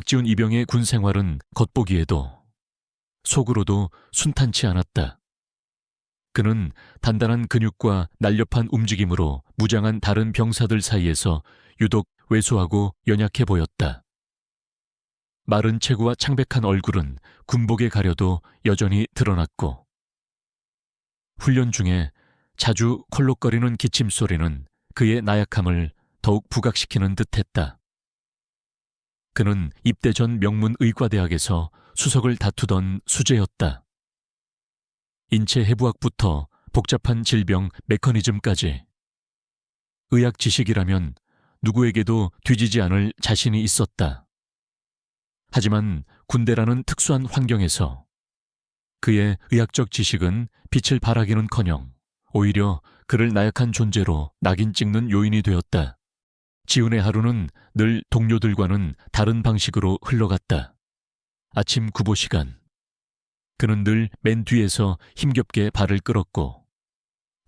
박지훈 이병의 군 생활은 겉보기에도 속으로도 순탄치 않았다. 그는 단단한 근육과 날렵한 움직임으로 무장한 다른 병사들 사이에서 유독 왜소하고 연약해 보였다. 마른 체구와 창백한 얼굴은 군복에 가려도 여전히 드러났고, 훈련 중에 자주 콜록거리는 기침 소리는 그의 나약함을 더욱 부각시키는 듯했다. 그는 입대 전 명문 의과대학에서 수석을 다투던 수재였다. 인체 해부학부터 복잡한 질병 메커니즘까지 의학 지식이라면 누구에게도 뒤지지 않을 자신이 있었다. 하지만 군대라는 특수한 환경에서 그의 의학적 지식은 빛을 발하기는커녕 오히려 그를 나약한 존재로 낙인 찍는 요인이 되었다. 지훈의 하루는 늘 동료들과는 다른 방식으로 흘러갔다. 아침 구보 시간. 그는 늘 맨 뒤에서 힘겹게 발을 끌었고,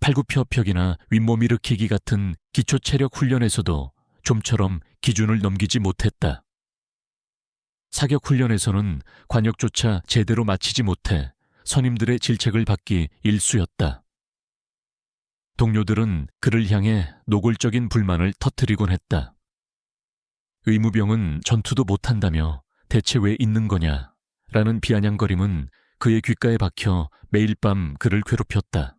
팔굽혀펴기나 윗몸 일으키기 같은 기초 체력 훈련에서도 좀처럼 기준을 넘기지 못했다. 사격 훈련에서는 관역조차 제대로 마치지 못해 선임들의 질책을 받기 일쑤였다. 동료들은 그를 향해 노골적인 불만을 터뜨리곤 했다. 의무병은 전투도 못한다며 대체 왜 있는 거냐? 라는 비아냥거림은 그의 귓가에 박혀 매일 밤 그를 괴롭혔다.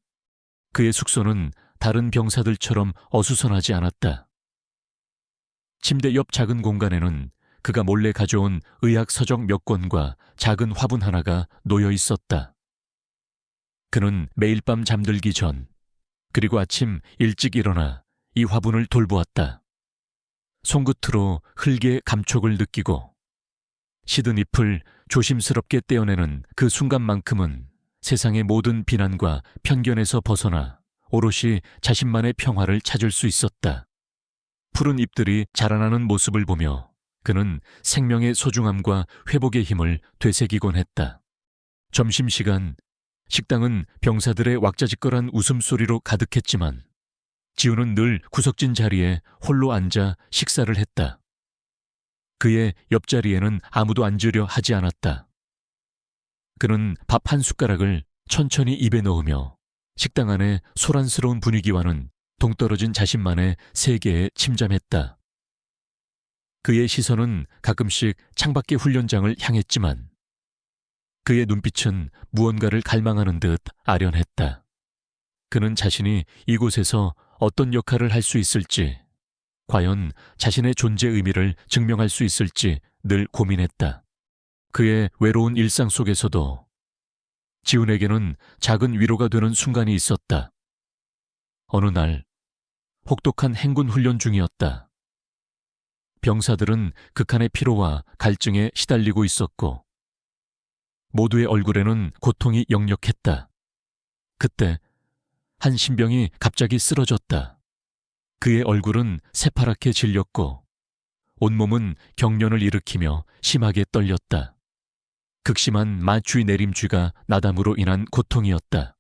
그의 숙소는 다른 병사들처럼 어수선하지 않았다. 침대 옆 작은 공간에는 그가 몰래 가져온 의학 서적 몇 권과 작은 화분 하나가 놓여 있었다. 그는 매일 밤 잠들기 전, 그리고 아침 일찍 일어나 이 화분을 돌보았다. 손끝으로 흙의 감촉을 느끼고 시든 잎을 조심스럽게 떼어내는 그 순간만큼은 세상의 모든 비난과 편견에서 벗어나 오롯이 자신만의 평화를 찾을 수 있었다. 푸른 잎들이 자라나는 모습을 보며 그는 생명의 소중함과 회복의 힘을 되새기곤 했다. 점심시간, 식당은 병사들의 왁자지껄한 웃음소리로 가득했지만 지훈은 늘 구석진 자리에 홀로 앉아 식사를 했다. 그의 옆자리에는 아무도 앉으려 하지 않았다. 그는 밥 한 숟가락을 천천히 입에 넣으며 식당 안의 소란스러운 분위기와는 동떨어진 자신만의 세계에 침잠했다. 그의 시선은 가끔씩 창밖의 훈련장을 향했지만 그의 눈빛은 무언가를 갈망하는 듯 아련했다. 그는 자신이 이곳에서 어떤 역할을 할 수 있을지, 과연 자신의 존재 의미를 증명할 수 있을지 늘 고민했다. 그의 외로운 일상 속에서도 지훈에게는 작은 위로가 되는 순간이 있었다. 어느 날 혹독한 행군 훈련 중이었다. 병사들은 극한의 피로와 갈증에 시달리고 있었고 모두의 얼굴에는 고통이 역력했다. 그때 한 신병이 갑자기 쓰러졌다. 그의 얼굴은 새파랗게 질렸고 온몸은 경련을 일으키며 심하게 떨렸다. 극심한 마취 내림쥐가 나담으로 인한 고통이었다.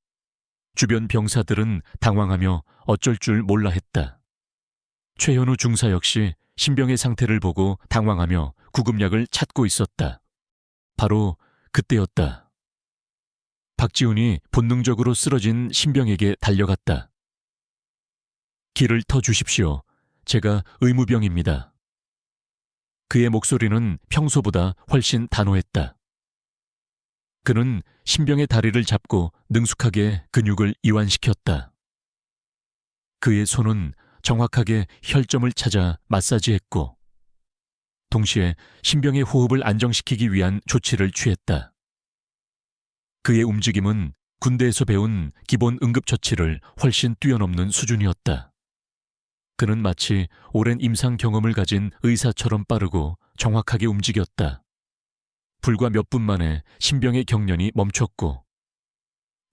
주변 병사들은 당황하며 어쩔 줄 몰라 했다. 최현우 중사 역시 신병의 상태를 보고 당황하며 구급약을 찾고 있었다. 바로 그때였다. 박지훈이 본능적으로 쓰러진 신병에게 달려갔다. 길을 터주십시오. 제가 의무병입니다. 그의 목소리는 평소보다 훨씬 단호했다. 그는 신병의 다리를 잡고 능숙하게 근육을 이완시켰다. 그의 손은 정확하게 혈점을 찾아 마사지했고 동시에 신병의 호흡을 안정시키기 위한 조치를 취했다. 그의 움직임은 군대에서 배운 기본 응급처치를 훨씬 뛰어넘는 수준이었다. 그는 마치 오랜 임상 경험을 가진 의사처럼 빠르고 정확하게 움직였다. 불과 몇 분 만에 신병의 경련이 멈췄고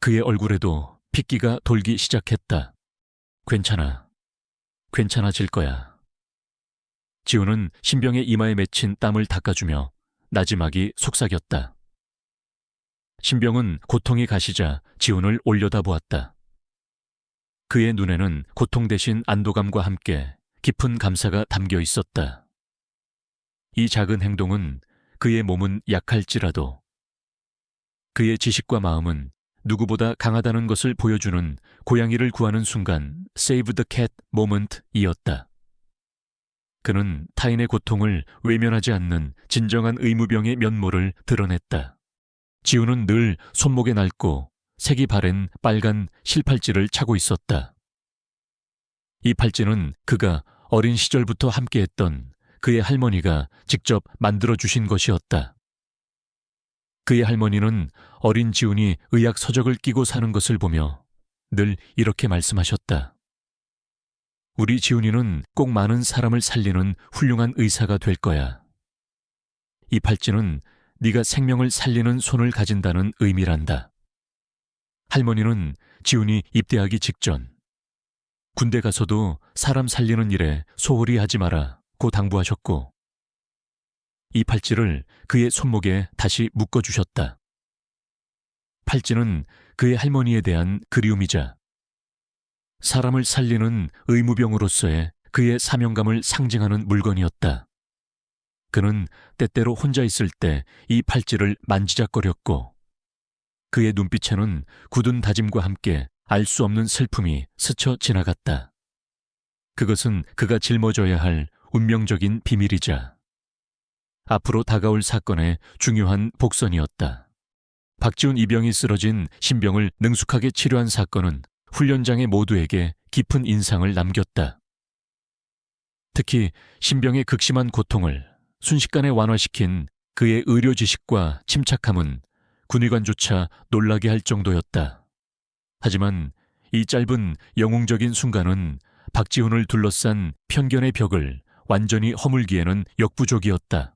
그의 얼굴에도 핏기가 돌기 시작했다. 괜찮아. 괜찮아질 거야. 지훈은 신병의 이마에 맺힌 땀을 닦아주며 나지막이 속삭였다. 신병은 고통이 가시자 지훈을 올려다보았다. 그의 눈에는 고통 대신 안도감과 함께 깊은 감사가 담겨 있었다. 이 작은 행동은 그의 몸은 약할지라도 그의 지식과 마음은 누구보다 강하다는 것을 보여주는 고양이를 구하는 순간 Save the Cat moment이었다. 그는 타인의 고통을 외면하지 않는 진정한 의무병의 면모를 드러냈다. 지우는 늘 손목에 낡고 색이 바랜 빨간 실팔찌를 차고 있었다. 이 팔찌는 그가 어린 시절부터 함께했던 그의 할머니가 직접 만들어주신 것이었다. 그의 할머니는 어린 지훈이 의학 서적을 끼고 사는 것을 보며 늘 이렇게 말씀하셨다. 우리 지훈이는 꼭 많은 사람을 살리는 훌륭한 의사가 될 거야. 이 팔찌는 네가 생명을 살리는 손을 가진다는 의미란다. 할머니는 지훈이 입대하기 직전 군대 가서도 사람 살리는 일에 소홀히 하지 마라 고 당부하셨고 이 팔찌를 그의 손목에 다시 묶어주셨다. 팔찌는 그의 할머니에 대한 그리움이자 사람을 살리는 의무병으로서의 그의 사명감을 상징하는 물건이었다. 그는 때때로 혼자 있을 때 이 팔찌를 만지작거렸고 그의 눈빛에는 굳은 다짐과 함께 알 수 없는 슬픔이 스쳐 지나갔다. 그것은 그가 짊어져야 할 운명적인 비밀이자 앞으로 다가올 사건의 중요한 복선이었다. 박지훈 이병이 쓰러진 신병을 능숙하게 치료한 사건은 훈련장의 모두에게 깊은 인상을 남겼다. 특히 신병의 극심한 고통을 순식간에 완화시킨 그의 의료 지식과 침착함은 군의관조차 놀라게 할 정도였다. 하지만 이 짧은 영웅적인 순간은 박지훈을 둘러싼 편견의 벽을 완전히 허물기에는 역부족이었다.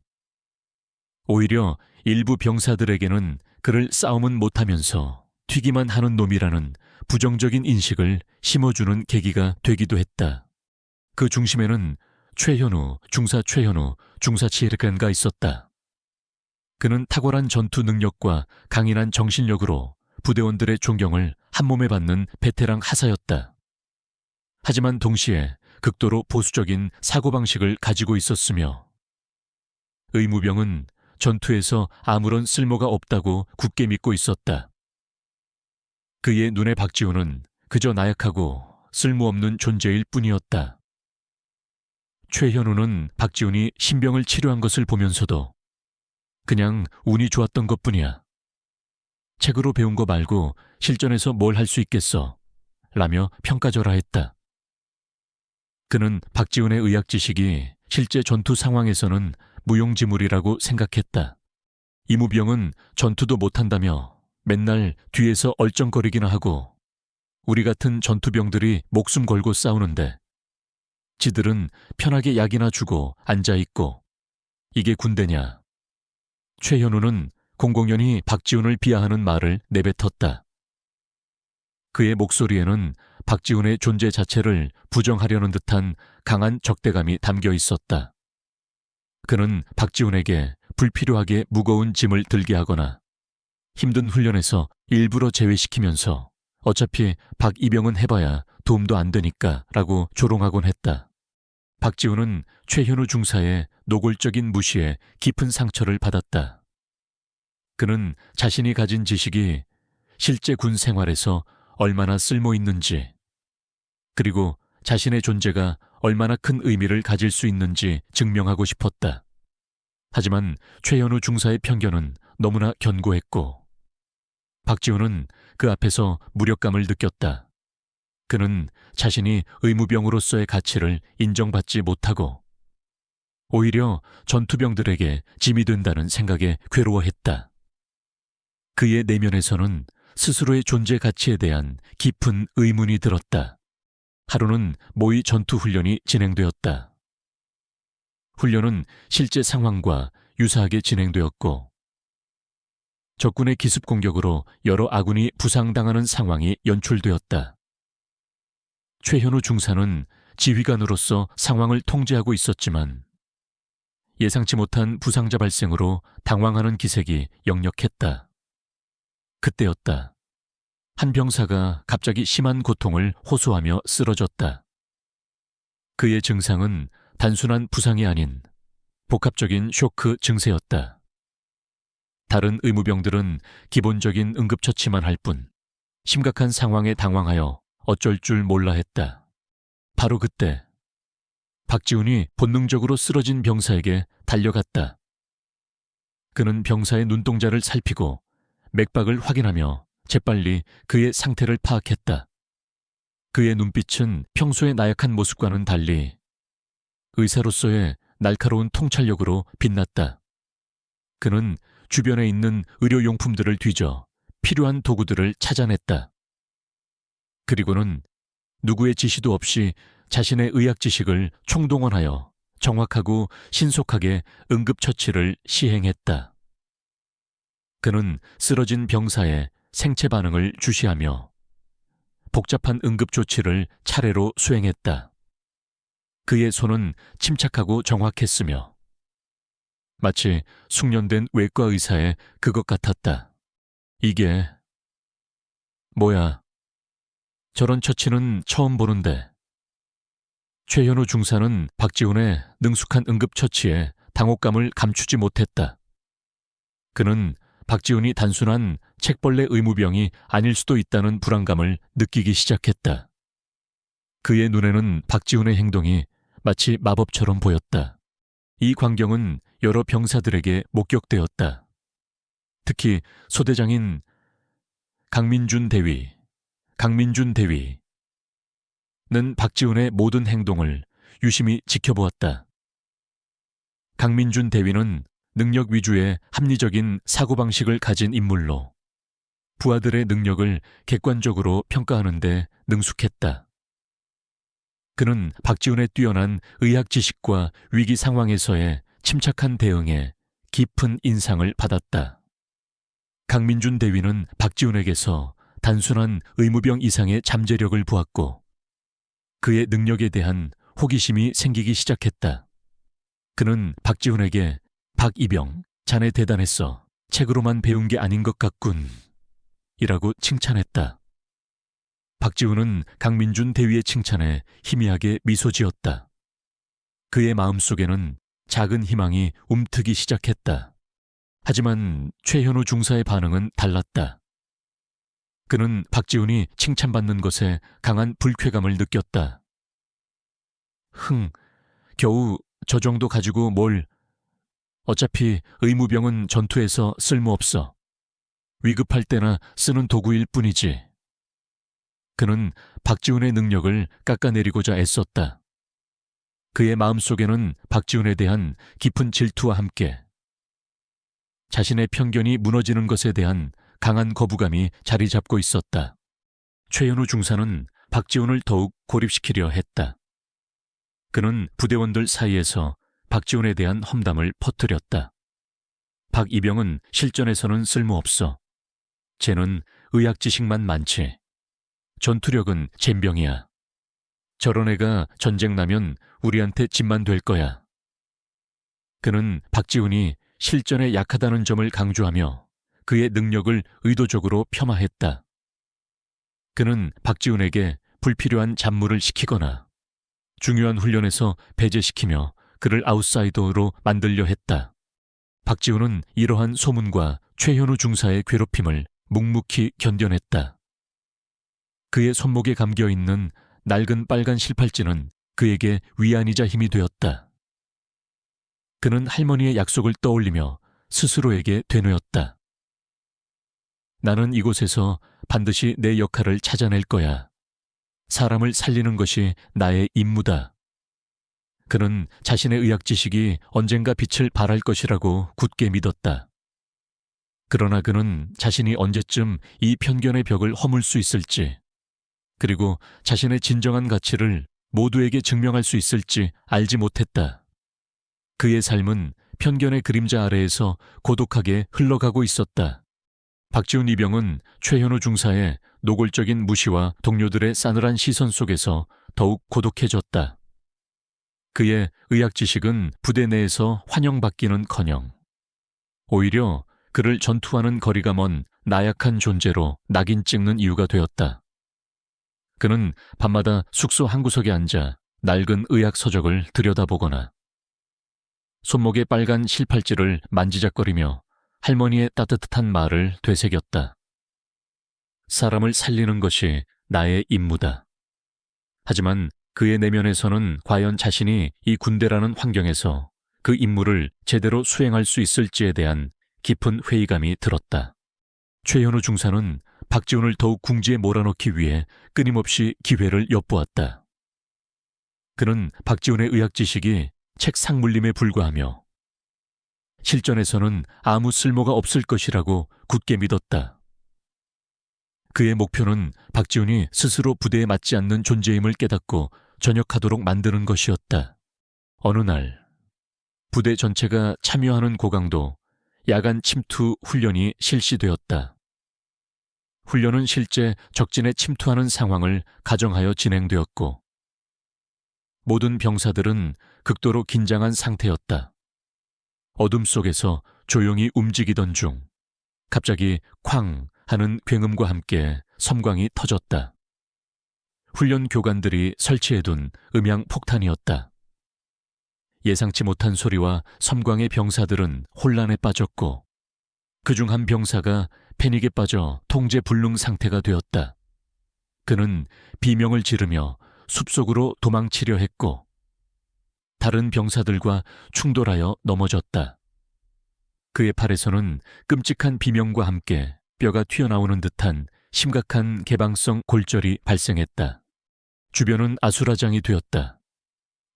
오히려 일부 병사들에게는 그를 싸움은 못하면서 튀기만 하는 놈이라는 부정적인 인식을 심어주는 계기가 되기도 했다. 그 중심에는 중사 최현우, 중사 지혜가 있었다. 그는 탁월한 전투 능력과 강인한 정신력으로 부대원들의 존경을 한몸에 받는 베테랑 하사였다. 하지만 동시에 극도로 보수적인 사고방식을 가지고 있었으며 의무병은 전투에서 아무런 쓸모가 없다고 굳게 믿고 있었다. 그의 눈에 박지훈은 그저 나약하고 쓸모없는 존재일 뿐이었다. 최현우는 박지훈이 신병을 치료한 것을 보면서도 그냥 운이 좋았던 것뿐이야. 책으로 배운 거 말고 실전에서 뭘 할 수 있겠어? 라며 평가절하했다. 그는 박지훈의 의학 지식이 실제 전투 상황에서는 무용지물이라고 생각했다. 이무병은 전투도 못한다며 맨날 뒤에서 얼쩡거리기나 하고 우리 같은 전투병들이 목숨 걸고 싸우는데 지들은 편하게 약이나 주고 앉아있고 이게 군대냐. 최현우는 공공연히 박지훈을 비하하는 말을 내뱉었다. 그의 목소리에는 박지훈의 존재 자체를 부정하려는 듯한 강한 적대감이 담겨 있었다. 그는 박지훈에게 불필요하게 무거운 짐을 들게 하거나 힘든 훈련에서 일부러 제외시키면서 어차피 박 이병은 해봐야 도움도 안 되니까 라고 조롱하곤 했다. 박지훈은 최현우 중사의 노골적인 무시에 깊은 상처를 받았다. 그는 자신이 가진 지식이 실제 군 생활에서 얼마나 쓸모 있는지, 그리고 자신의 존재가 얼마나 큰 의미를 가질 수 있는지 증명하고 싶었다. 하지만 최현우 중사의 편견은 너무나 견고했고 박지훈은 그 앞에서 무력감을 느꼈다. 그는 자신이 의무병으로서의 가치를 인정받지 못하고 오히려 전투병들에게 짐이 된다는 생각에 괴로워했다. 그의 내면에서는 스스로의 존재 가치에 대한 깊은 의문이 들었다. 하루는 모의 전투 훈련이 진행되었다. 훈련은 실제 상황과 유사하게 진행되었고 적군의 기습 공격으로 여러 아군이 부상당하는 상황이 연출되었다. 최현우 중사는 지휘관으로서 상황을 통제하고 있었지만 예상치 못한 부상자 발생으로 당황하는 기색이 역력했다. 그때였다. 한 병사가 갑자기 심한 고통을 호소하며 쓰러졌다. 그의 증상은 단순한 부상이 아닌 복합적인 쇼크 증세였다. 다른 의무병들은 기본적인 응급처치만 할 뿐 심각한 상황에 당황하여 어쩔 줄 몰라 했다. 바로 그때 박지훈이 본능적으로 쓰러진 병사에게 달려갔다. 그는 병사의 눈동자를 살피고 맥박을 확인하며 재빨리 그의 상태를 파악했다. 그의 눈빛은 평소의 나약한 모습과는 달리 의사로서의 날카로운 통찰력으로 빛났다. 그는 주변에 있는 의료용품들을 뒤져 필요한 도구들을 찾아냈다. 그리고는 누구의 지시도 없이 자신의 의학 지식을 총동원하여 정확하고 신속하게 응급처치를 시행했다. 그는 쓰러진 병사의 생체 반응을 주시하며 복잡한 응급조치를 차례로 수행했다. 그의 손은 침착하고 정확했으며 마치 숙련된 외과 의사의 그것 같았다. 이게 뭐야? 저런 처치는 처음 보는데. 최현우 중사는 박지훈의 능숙한 응급처치에 당혹감을 감추지 못했다. 그는 박지훈이 단순한 책벌레 의무병이 아닐 수도 있다는 불안감을 느끼기 시작했다. 그의 눈에는 박지훈의 행동이 마치 마법처럼 보였다. 이 광경은 여러 병사들에게 목격되었다. 특히 소대장인 강민준 대위는 박지훈의 모든 행동을 유심히 지켜보았다. 강민준 대위는 능력 위주의 합리적인 사고방식을 가진 인물로 부하들의 능력을 객관적으로 평가하는 데 능숙했다. 그는 박지훈의 뛰어난 의학 지식과 위기 상황에서의 침착한 대응에 깊은 인상을 받았다. 강민준 대위는 박지훈에게서 단순한 의무병 이상의 잠재력을 보았고 그의 능력에 대한 호기심이 생기기 시작했다. 그는 박지훈에게 박이병, 자네 대단했어. 책으로만 배운 게 아닌 것 같군. 이라고 칭찬했다. 박지훈은 강민준 대위의 칭찬에 희미하게 미소 지었다. 그의 마음속에는 작은 희망이 움트기 시작했다. 하지만 최현우 중사의 반응은 달랐다. 그는 박지훈이 칭찬받는 것에 강한 불쾌감을 느꼈다. 겨우 저 정도 가지고 뭘. 어차피 의무병은 전투에서 쓸모없어. 위급할 때나 쓰는 도구일 뿐이지. 그는 박지훈의 능력을 깎아내리고자 애썼다. 그의 마음속에는 박지훈에 대한 깊은 질투와 함께 자신의 편견이 무너지는 것에 대한 강한 거부감이 자리 잡고 있었다. 최현우 중사는 박지훈을 더욱 고립시키려 했다. 그는 부대원들 사이에서 박지훈에 대한 험담을 퍼뜨렸다. 박이병은 실전에서는 쓸모없어. 쟤는 의학 지식만 많지. 전투력은 젬병이야. 저런 애가 전쟁 나면 우리한테 짐만 될 거야. 그는 박지훈이 실전에 약하다는 점을 강조하며 그의 능력을 의도적으로 폄하했다. 그는 박지훈에게 불필요한 잡무를 시키거나 중요한 훈련에서 배제시키며 그를 아웃사이더로 만들려 했다. 박지훈은 이러한 소문과 최현우 중사의 괴롭힘을 묵묵히 견뎌냈다. 그의 손목에 감겨있는 낡은 빨간 실팔찌는 그에게 위안이자 힘이 되었다. 그는 할머니의 약속을 떠올리며 스스로에게 되뇌었다. 나는 이곳에서 반드시 내 역할을 찾아낼 거야. 사람을 살리는 것이 나의 임무다. 그는 자신의 의학 지식이 언젠가 빛을 발할 것이라고 굳게 믿었다. 그러나 그는 자신이 언제쯤 이 편견의 벽을 허물 수 있을지, 그리고 자신의 진정한 가치를 모두에게 증명할 수 있을지 알지 못했다. 그의 삶은 편견의 그림자 아래에서 고독하게 흘러가고 있었다. 박지훈 이병은 최현우 중사의 노골적인 무시와 동료들의 싸늘한 시선 속에서 더욱 고독해졌다. 그의 의학 지식은 부대 내에서 환영받기는커녕 오히려 그를 전투와는 거리가 먼 나약한 존재로 낙인 찍는 이유가 되었다. 그는 밤마다 숙소 한 구석에 앉아 낡은 의학 서적을 들여다보거나 손목에 빨간 실팔찌를 만지작거리며 할머니의 따뜻한 말을 되새겼다. 사람을 살리는 것이 나의 임무다. 하지만 그의 내면에서는 과연 자신이 이 군대라는 환경에서 그 임무를 제대로 수행할 수 있을지에 대한 깊은 회의감이 들었다. 최현우 중사는 박지훈을 더욱 궁지에 몰아넣기 위해 끊임없이 기회를 엿보았다. 그는 박지훈의 의학 지식이 책 상물림에 불과하며 실전에서는 아무 쓸모가 없을 것이라고 굳게 믿었다. 그의 목표는 박지훈이 스스로 부대에 맞지 않는 존재임을 깨닫고 전역하도록 만드는 것이었다. 어느 날 부대 전체가 참여하는 고강도 야간 침투 훈련이 실시되었다. 훈련은 실제 적진에 침투하는 상황을 가정하여 진행되었고 모든 병사들은 극도로 긴장한 상태였다. 어둠 속에서 조용히 움직이던 중 갑자기 쾅 하는 굉음과 함께 섬광이 터졌다. 훈련 교관들이 설치해둔 음향 폭탄이었다. 예상치 못한 소리와 섬광의 병사들은 혼란에 빠졌고 그중 한 병사가 패닉에 빠져 통제 불능 상태가 되었다. 그는 비명을 지르며 숲속으로 도망치려 했고 다른 병사들과 충돌하여 넘어졌다. 그의 팔에서는 끔찍한 비명과 함께 뼈가 튀어나오는 듯한 심각한 개방성 골절이 발생했다. 주변은 아수라장이 되었다.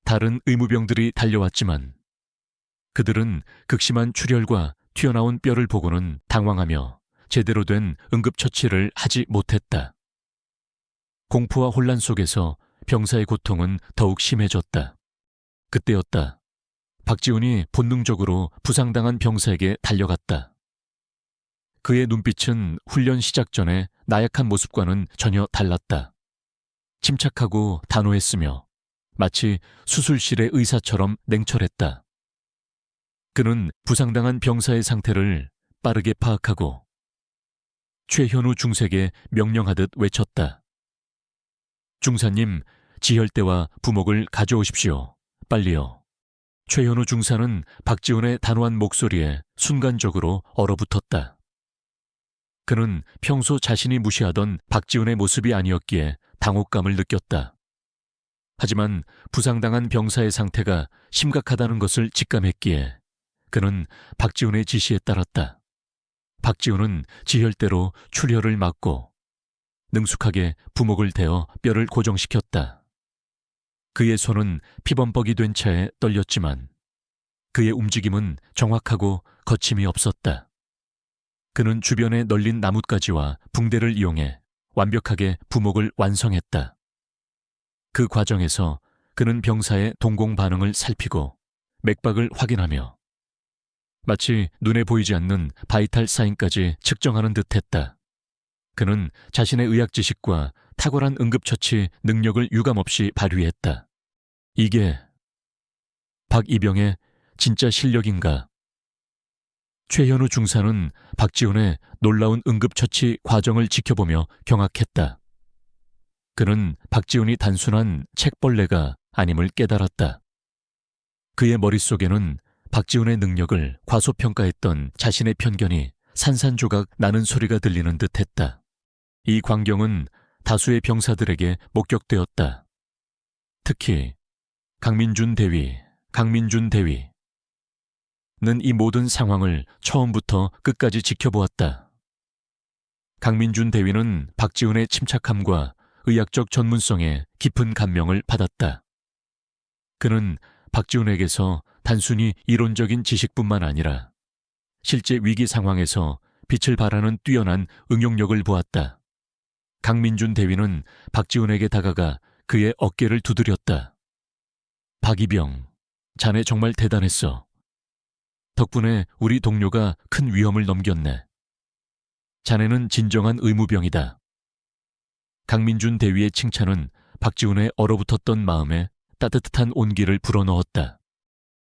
다른 의무병들이 달려왔지만 그들은 극심한 출혈과 튀어나온 뼈를 보고는 당황하며 제대로 된 응급처치를 하지 못했다. 공포와 혼란 속에서 병사의 고통은 더욱 심해졌다. 그때였다. 박지훈이 본능적으로 부상당한 병사에게 달려갔다. 그의 눈빛은 훈련 시작 전에 나약한 모습과는 전혀 달랐다. 침착하고 단호했으며 마치 수술실의 의사처럼 냉철했다. 그는 부상당한 병사의 상태를 빠르게 파악하고 최현우 중색에 명령하듯 외쳤다. 중사님, 지혈대와 부목을 가져오십시오. 빨리요. 최현우 중사는 박지훈의 단호한 목소리에 순간적으로 얼어붙었다. 그는 평소 자신이 무시하던 박지훈의 모습이 아니었기에 당혹감을 느꼈다. 하지만 부상당한 병사의 상태가 심각하다는 것을 직감했기에 그는 박지훈의 지시에 따랐다. 박지훈은 지혈대로 출혈을 막고 능숙하게 부목을 대어 뼈를 고정시켰다. 그의 손은 피범벅이 된 채 떨렸지만 그의 움직임은 정확하고 거침이 없었다. 그는 주변에 널린 나뭇가지와 붕대를 이용해 완벽하게 부목을 완성했다. 그 과정에서 그는 병사의 동공 반응을 살피고 맥박을 확인하며 마치 눈에 보이지 않는 바이탈 사인까지 측정하는 듯했다. 그는 자신의 의학 지식과 탁월한 응급처치 능력을 유감없이 발휘했다. 이게 박이병의 진짜 실력인가? 최현우 중사는 박지훈의 놀라운 응급처치 과정을 지켜보며 경악했다. 그는 박지훈이 단순한 책벌레가 아님을 깨달았다. 그의 머릿속에는 박지훈의 능력을 과소평가했던 자신의 편견이 산산조각 나는 소리가 들리는 듯했다. 이 광경은 다수의 병사들에게 목격되었다. 특히 강민준 대위는 이 모든 상황을 처음부터 끝까지 지켜보았다. 강민준 대위는 박지훈의 침착함과 의학적 전문성에 깊은 감명을 받았다. 그는 박지훈에게서 단순히 이론적인 지식뿐만 아니라 실제 위기 상황에서 빛을 발하는 뛰어난 응용력을 보았다. 강민준 대위는 박지훈에게 다가가 그의 어깨를 두드렸다. 박이병, 자네 정말 대단했어. 덕분에 우리 동료가 큰 위험을 넘겼네. 자네는 진정한 의무병이다. 강민준 대위의 칭찬은 박지훈의 얼어붙었던 마음에 따뜻한 온기를 불어넣었다.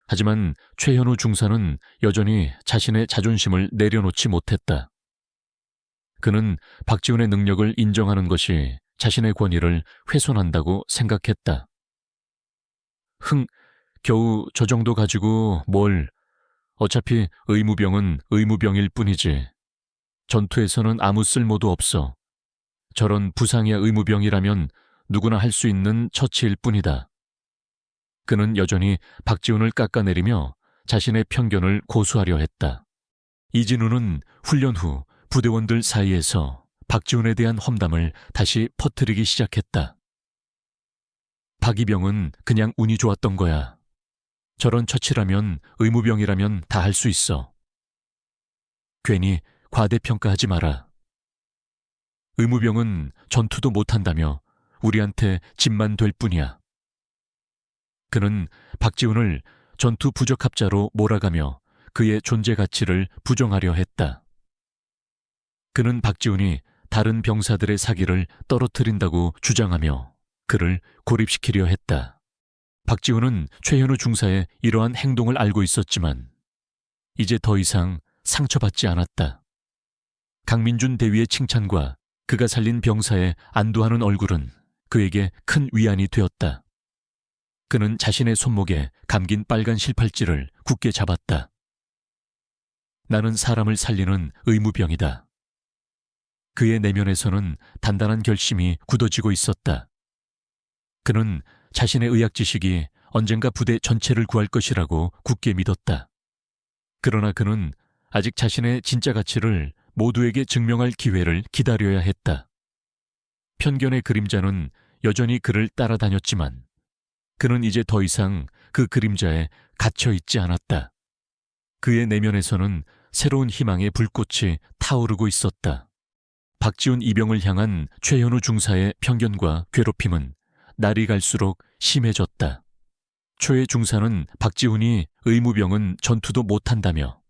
하지만 최현우 중사는 여전히 자신의 자존심을 내려놓지 못했다. 그는 박지훈의 능력을 인정하는 것이 자신의 권위를 훼손한다고 생각했다. 겨우 저 정도 가지고 뭘 어차피 의무병은 의무병일 뿐이지. 전투에서는 아무 쓸모도 없어. 저런 부상이야 의무병이라면 누구나 할 수 있는 처치일 뿐이다. 그는 여전히 박지훈을 깎아내리며 자신의 편견을 고수하려 했다. 이진우는 훈련 후 부대원들 사이에서 박지훈에 대한 험담을 다시 퍼뜨리기 시작했다. 박이병은 그냥 운이 좋았던 거야. 저런 처치라면 의무병이라면 다 할 수 있어. 괜히 과대평가하지 마라. 의무병은 전투도 못한다며 우리한테 짐만 될 뿐이야. 그는 박지훈을 전투 부적합자로 몰아가며 그의 존재 가치를 부정하려 했다. 그는 박지훈이 다른 병사들의 사기를 떨어뜨린다고 주장하며 그를 고립시키려 했다. 박지훈은 최현우 중사의 이러한 행동을 알고 있었지만 이제 더 이상 상처받지 않았다. 강민준 대위의 칭찬과 그가 살린 병사의 안도하는 얼굴은 그에게 큰 위안이 되었다. 그는 자신의 손목에 감긴 빨간 실팔찌를 굳게 잡았다. 나는 사람을 살리는 의무병이다. 그의 내면에서는 단단한 결심이 굳어지고 있었다. 그는 자신의 의학 지식이 언젠가 부대 전체를 구할 것이라고 굳게 믿었다. 그러나 그는 아직 자신의 진짜 가치를 모두에게 증명할 기회를 기다려야 했다. 편견의 그림자는 여전히 그를 따라다녔지만 그는 이제 더 이상 그 그림자에 갇혀 있지 않았다. 그의 내면에서는 새로운 희망의 불꽃이 타오르고 있었다. 박지훈 이병을 향한 최현우 중사의 편견과 괴롭힘은 날이 갈수록 심해졌다. 최 중사는 박지훈이 의무병은 전투도 못한다며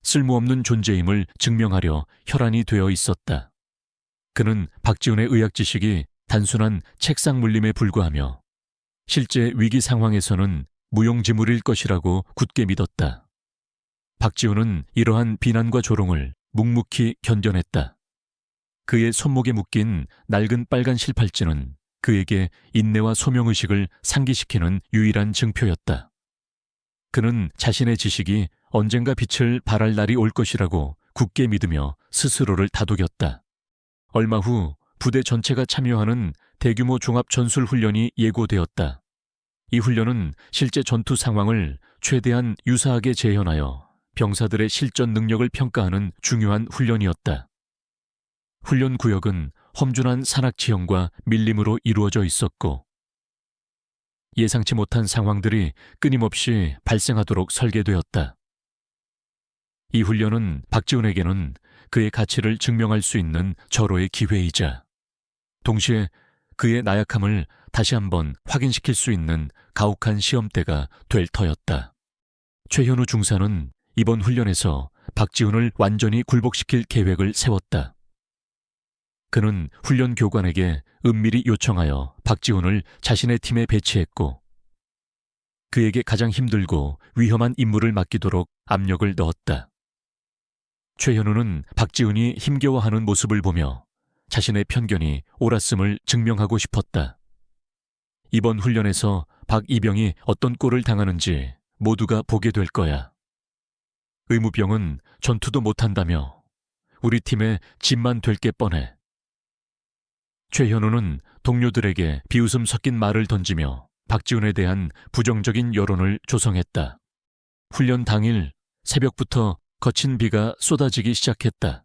쓸모없는 존재임을 증명하려 혈안이 되어 있었다. 그는 박지훈의 의학 지식이 단순한 책상 물림에 불과하며 실제 위기 상황에서는 무용지물일 것이라고 굳게 믿었다. 박지훈은 이러한 비난과 조롱을 묵묵히 견뎌냈다. 그의 손목에 묶인 낡은 빨간 실팔찌는 그에게 인내와 소명의식을 상기시키는 유일한 증표였다. 그는 자신의 지식이 언젠가 빛을 발할 날이 올 것이라고 굳게 믿으며 스스로를 다독였다. 얼마 후 부대 전체가 참여하는 대규모 종합 전술 훈련이 예고되었다. 이 훈련은 실제 전투 상황을 최대한 유사하게 재현하여 병사들의 실전 능력을 평가하는 중요한 훈련이었다. 훈련 구역은 험준한 산악 지형과 밀림으로 이루어져 있었고 예상치 못한 상황들이 끊임없이 발생하도록 설계되었다. 이 훈련은 박지훈에게는 그의 가치를 증명할 수 있는 절호의 기회이자 동시에 그의 나약함을 다시 한번 확인시킬 수 있는 가혹한 시험대가 될 터였다. 최현우 중사는 이번 훈련에서 박지훈을 완전히 굴복시킬 계획을 세웠다. 그는 훈련 교관에게 은밀히 요청하여 박지훈을 자신의 팀에 배치했고 그에게 가장 힘들고 위험한 임무를 맡기도록 압력을 넣었다. 최현우는 박지훈이 힘겨워하는 모습을 보며 자신의 편견이 옳았음을 증명하고 싶었다. 이번 훈련에서 박 이병이 어떤 꼴을 당하는지 모두가 보게 될 거야. 의무병은 전투도 못한다며 우리 팀에 짐만 될 게 뻔해. 최현우는 동료들에게 비웃음 섞인 말을 던지며 박지훈에 대한 부정적인 여론을 조성했다. 훈련 당일 새벽부터 거친 비가 쏟아지기 시작했다.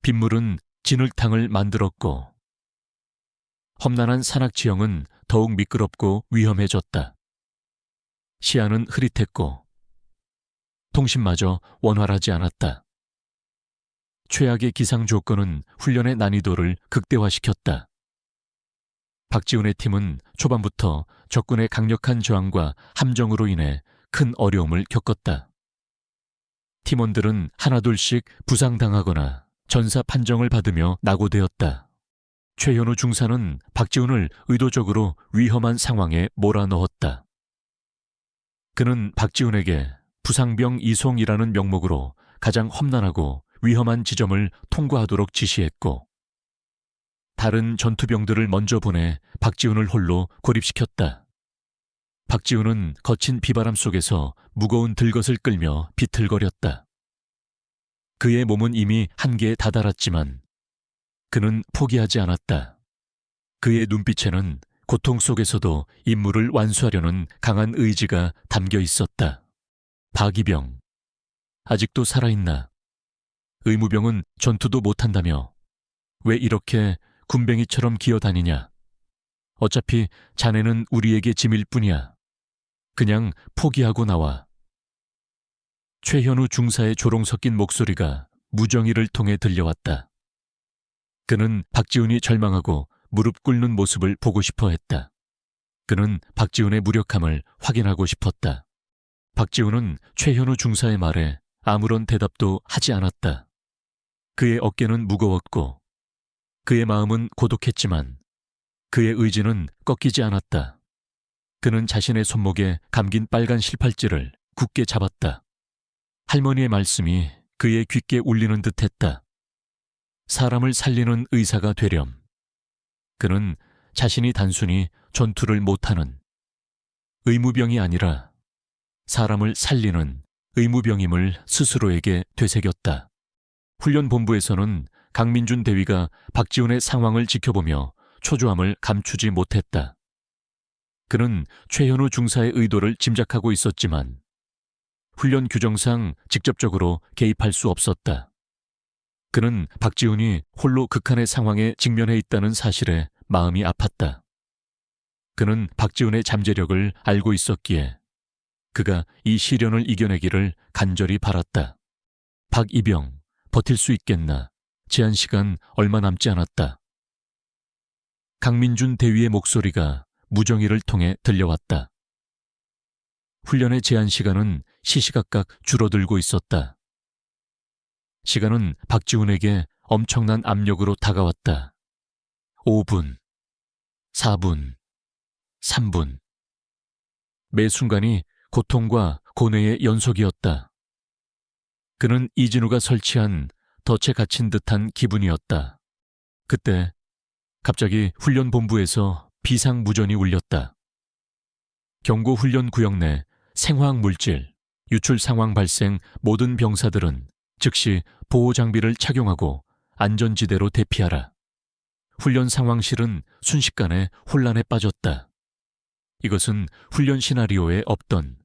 빗물은 진흙탕을 만들었고 험난한 산악 지형은 더욱 미끄럽고 위험해졌다. 시야는 흐릿했고 통신마저 원활하지 않았다. 최악의 기상 조건은 훈련의 난이도를 극대화시켰다. 박지훈의 팀은 초반부터 적군의 강력한 저항과 함정으로 인해 큰 어려움을 겪었다. 팀원들은 하나둘씩 부상당하거나 전사 판정을 받으며 낙오되었다. 최현우 중사는 박지훈을 의도적으로 위험한 상황에 몰아넣었다. 그는 박지훈에게 부상병 이송이라는 명목으로 가장 험난하고 위험한 지점을 통과하도록 지시했고 다른 전투병들을 먼저 보내 박지훈을 홀로 고립시켰다. 박지훈은 거친 비바람 속에서 무거운 들것을 끌며 비틀거렸다. 그의 몸은 이미 한계에 다다랐지만 그는 포기하지 않았다. 그의 눈빛에는 고통 속에서도 임무를 완수하려는 강한 의지가 담겨 있었다. 박이병, 아직도 살아있나? 의무병은 전투도 못한다며 왜 이렇게 군뱅이처럼 기어다니냐? 어차피 자네는 우리에게 짐일 뿐이야. 그냥 포기하고 나와. 최현우 중사의 조롱 섞인 목소리가 무정이를 통해 들려왔다. 그는 박지훈이 절망하고 무릎 꿇는 모습을 보고 싶어 했다. 그는 박지훈의 무력함을 확인하고 싶었다. 박지훈은 최현우 중사의 말에 아무런 대답도 하지 않았다. 그의 어깨는 무거웠고 그의 마음은 고독했지만 그의 의지는 꺾이지 않았다. 그는 자신의 손목에 감긴 빨간 실팔찌를 굳게 잡았다. 할머니의 말씀이 그의 귓게 울리는 듯했다. 사람을 살리는 의사가 되렴. 그는 자신이 단순히 전투를 못하는 의무병이 아니라 사람을 살리는 의무병임을 스스로에게 되새겼다. 훈련본부에서는 강민준 대위가 박지훈의 상황을 지켜보며 초조함을 감추지 못했다. 그는 최현우 중사의 의도를 짐작하고 있었지만 훈련 규정상 직접적으로 개입할 수 없었다. 그는 박지훈이 홀로 극한의 상황에 직면해 있다는 사실에 마음이 아팠다. 그는 박지훈의 잠재력을 알고 있었기에 그가 이 시련을 이겨내기를 간절히 바랐다. 박이병, 버틸 수 있겠나? 제한 시간 얼마 남지 않았다. 강민준 대위의 목소리가 무정이를 통해 들려왔다. 훈련의 제한 시간은 시시각각 줄어들고 있었다. 시간은 박지훈에게 엄청난 압력으로 다가왔다. 5분, 4분, 3분. 매 순간이 고통과 고뇌의 연속이었다. 그는 이진우가 설치한 덫에 갇힌 듯한 기분이었다. 그때 갑자기 훈련본부에서 비상무전이 울렸다. 경고훈련구역 내 생화학물질, 유출 상황 발생 모든 병사들은 즉시 보호장비를 착용하고 안전지대로 대피하라. 훈련 상황실은 순식간에 혼란에 빠졌다. 이것은 훈련 시나리오에 없던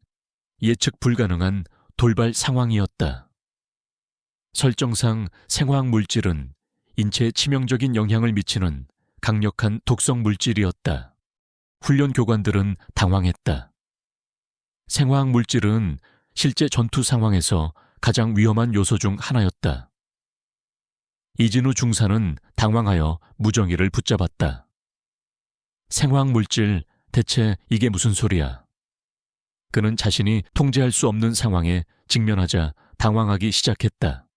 예측 불가능한 돌발 상황이었다. 설정상 생화학물질은 인체에 치명적인 영향을 미치는 강력한 독성 물질이었다. 훈련 교관들은 당황했다. 생화학물질은 실제 전투 상황에서 가장 위험한 요소 중 하나였다. 이진우 중사는 당황하여 무정이를 붙잡았다. 생화학물질, 대체 이게 무슨 소리야? 그는 자신이 통제할 수 없는 상황에 직면하자 당황하기 시작했다.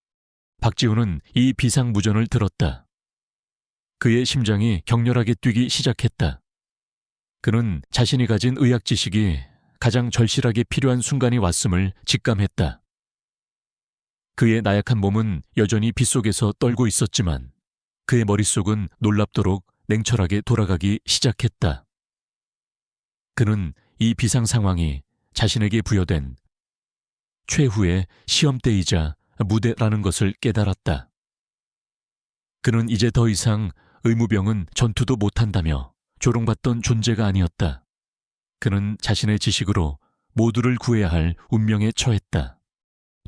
박지훈은 이 비상무전을 들었다. 그의 심장이 격렬하게 뛰기 시작했다. 그는 자신이 가진 의학 지식이 가장 절실하게 필요한 순간이 왔음을 직감했다. 그의 나약한 몸은 여전히 빗속에서 떨고 있었지만 그의 머릿속은 놀랍도록 냉철하게 돌아가기 시작했다. 그는 이 비상 상황이 자신에게 부여된 최후의 시험대이자 무대라는 것을 깨달았다. 그는 이제 더 이상 의무병은 전투도 못한다며 조롱받던 존재가 아니었다. 그는 자신의 지식으로 모두를 구해야 할 운명에 처했다.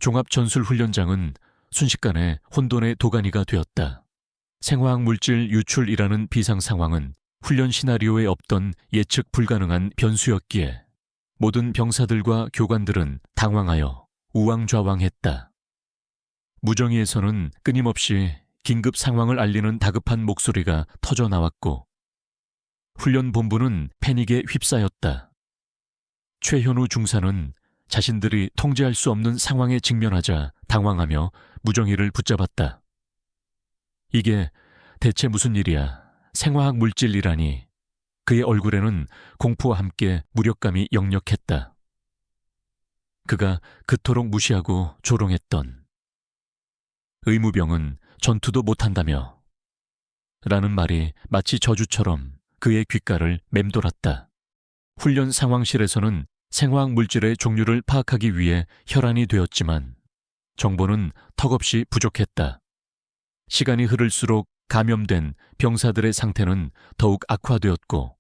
종합전술훈련장은 순식간에 혼돈의 도가니가 되었다. 생화학물질 유출이라는 비상 상황은 훈련 시나리오에 없던 예측 불가능한 변수였기에 모든 병사들과 교관들은 당황하여 우왕좌왕했다. 무정이에서는 끊임없이 긴급 상황을 알리는 다급한 목소리가 터져 나왔고 훈련본부는 패닉에 휩싸였다. 최현우 중사는 자신들이 통제할 수 없는 상황에 직면하자 당황하며 무정이를 붙잡았다. 이게 대체 무슨 일이야? 생화학 물질이라니. 그의 얼굴에는 공포와 함께 무력감이 역력했다. 그가 그토록 무시하고 조롱했던 의무병은 전투도 못한다며 라는 말이 마치 저주처럼 그의 귓가를 맴돌았다. 훈련 상황실에서는 생화학 물질의 종류를 파악하기 위해 혈안이 되었지만 정보는 턱없이 부족했다. 시간이 흐를수록 감염된 병사들의 상태는 더욱 악화되었고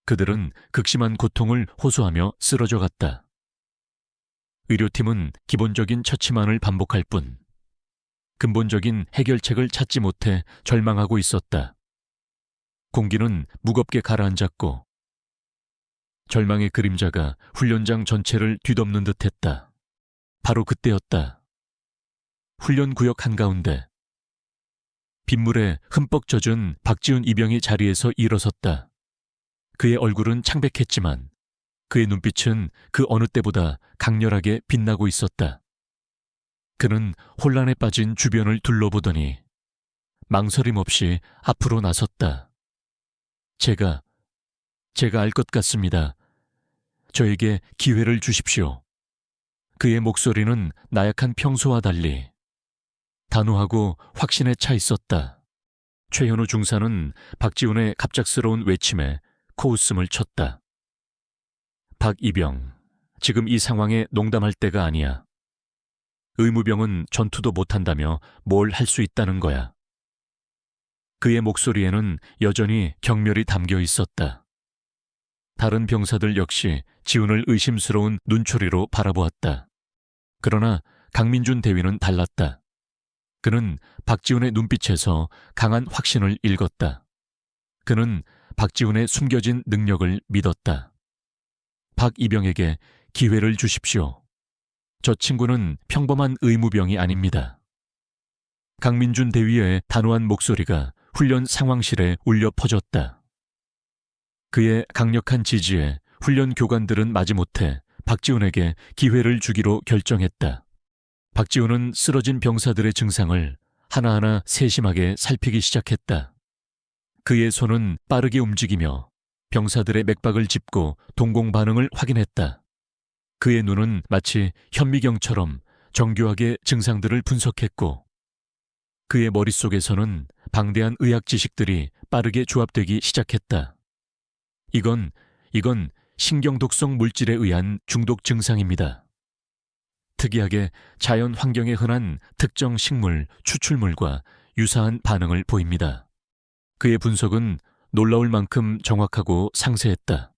그들은 극심한 고통을 호소하며 쓰러져 갔다. 의료팀은 기본적인 처치만을 반복할 뿐 근본적인 해결책을 찾지 못해 절망하고 있었다. 공기는 무겁게 가라앉았고 절망의 그림자가 훈련장 전체를 뒤덮는 듯했다. 바로 그때였다. 훈련 구역 한가운데 빗물에 흠뻑 젖은 박지훈 이병이 자리에서 일어섰다. 그의 얼굴은 창백했지만 그의 눈빛은 그 어느 때보다 강렬하게 빛나고 있었다. 그는 혼란에 빠진 주변을 둘러보더니 망설임 없이 앞으로 나섰다. 제가 알 것 같습니다. 저에게 기회를 주십시오. 그의 목소리는 나약한 평소와 달리 단호하고 확신에 차 있었다. 최현우 중사는 박지훈의 갑작스러운 외침에 코웃음을 쳤다. 박이병, 지금 이 상황에 농담할 때가 아니야. 의무병은 전투도 못한다며 뭘 할 수 있다는 거야. 그의 목소리에는 여전히 경멸이 담겨 있었다. 다른 병사들 역시 지훈을 의심스러운 눈초리로 바라보았다. 그러나 강민준 대위는 달랐다. 그는 박지훈의 눈빛에서 강한 확신을 읽었다. 그는 박지훈의 숨겨진 능력을 믿었다. 박이병에게 기회를 주십시오. 저 친구는 평범한 의무병이 아닙니다. 강민준 대위의 단호한 목소리가 훈련 상황실에 울려 퍼졌다. 그의 강력한 지지에 훈련 교관들은 마지못해 박지훈에게 기회를 주기로 결정했다. 박지훈은 쓰러진 병사들의 증상을 하나하나 세심하게 살피기 시작했다. 그의 손은 빠르게 움직이며 병사들의 맥박을 짚고 동공 반응을 확인했다. 그의 눈은 마치 현미경처럼 정교하게 증상들을 분석했고 그의 머릿속에서는 방대한 의학 지식들이 빠르게 조합되기 시작했다. 이건 신경독성 물질에 의한 중독 증상입니다. 특이하게 자연 환경에 흔한 특정 식물, 추출물과 유사한 반응을 보입니다. 그의 분석은 놀라울 만큼 정확하고 상세했다.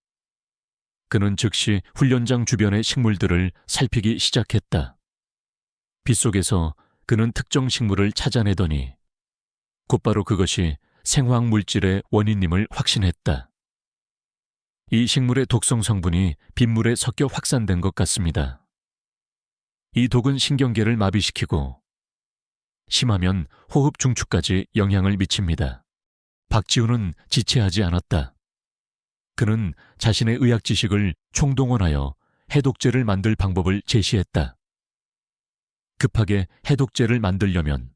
그는 즉시 훈련장 주변의 식물들을 살피기 시작했다. 빗속에서 그는 특정 식물을 찾아내더니 곧바로 그것이 생화학 물질의 원인임을 확신했다. 이 식물의 독성 성분이 빗물에 섞여 확산된 것 같습니다. 이 독은 신경계를 마비시키고 심하면 호흡 중추까지 영향을 미칩니다. 박지훈은 지체하지 않았다. 그는 자신의 의학 지식을 총동원하여 해독제를 만들 방법을 제시했다. 급하게 해독제를 만들려면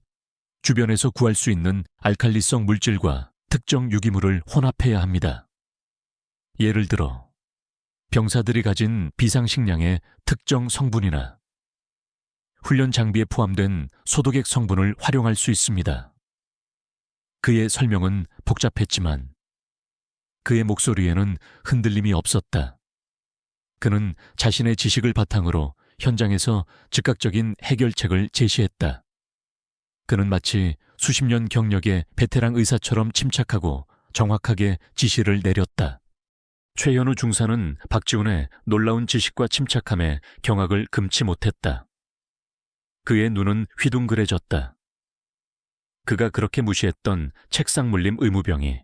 주변에서 구할 수 있는 알칼리성 물질과 특정 유기물을 혼합해야 합니다. 예를 들어 병사들이 가진 비상식량의 특정 성분이나 훈련 장비에 포함된 소독액 성분을 활용할 수 있습니다. 그의 설명은 복잡했지만 그의 목소리에는 흔들림이 없었다. 그는 자신의 지식을 바탕으로 현장에서 즉각적인 해결책을 제시했다. 그는 마치 수십 년 경력의 베테랑 의사처럼 침착하고 정확하게 지시를 내렸다. 최현우 중사는 박지훈의 놀라운 지식과 침착함에 경악을 금치 못했다. 그의 눈은 휘둥그레졌다. 그가 그렇게 무시했던 책상 물림 의무병이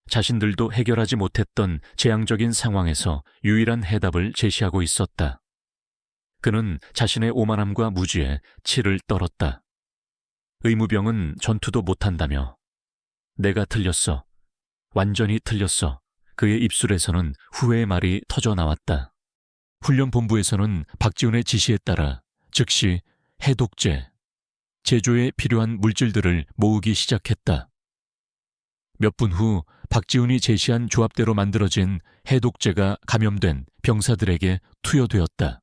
자신들도 해결하지 못했던 재앙적인 상황에서 유일한 해답을 제시하고 있었다. 그는 자신의 오만함과 무지에 치를 떨었다. 의무병은 전투도 못한다며 내가 틀렸어. 완전히 틀렸어. 그의 입술에서는 후회의 말이 터져 나왔다. 훈련본부에서는 박지훈의 지시에 따라 즉시 해독제, 제조에 필요한 물질들을 모으기 시작했다. 몇 분 후 박지훈이 제시한 조합대로 만들어진 해독제가 감염된 병사들에게 투여되었다.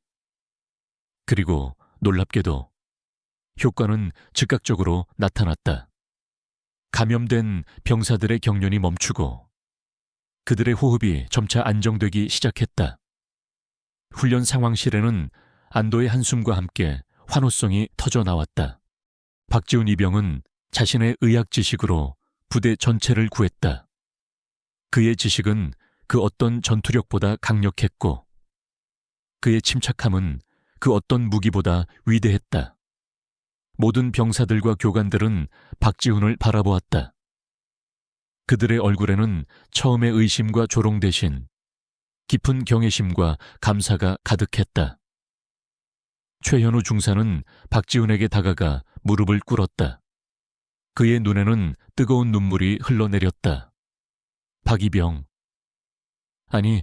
그리고 놀랍게도 효과는 즉각적으로 나타났다. 감염된 병사들의 경련이 멈추고 그들의 호흡이 점차 안정되기 시작했다. 훈련 상황실에는 안도의 한숨과 함께 환호성이 터져 나왔다. 박지훈 이병은 자신의 의학 지식으로 부대 전체를 구했다. 그의 지식은 그 어떤 전투력보다 강력했고 그의 침착함은 그 어떤 무기보다 위대했다. 모든 병사들과 교관들은 박지훈을 바라보았다. 그들의 얼굴에는 처음의 의심과 조롱 대신 깊은 경외심과 감사가 가득했다. 최현우 중사는 박지훈에게 다가가 무릎을 꿇었다. 그의 눈에는 뜨거운 눈물이 흘러내렸다. 박이병, 아니,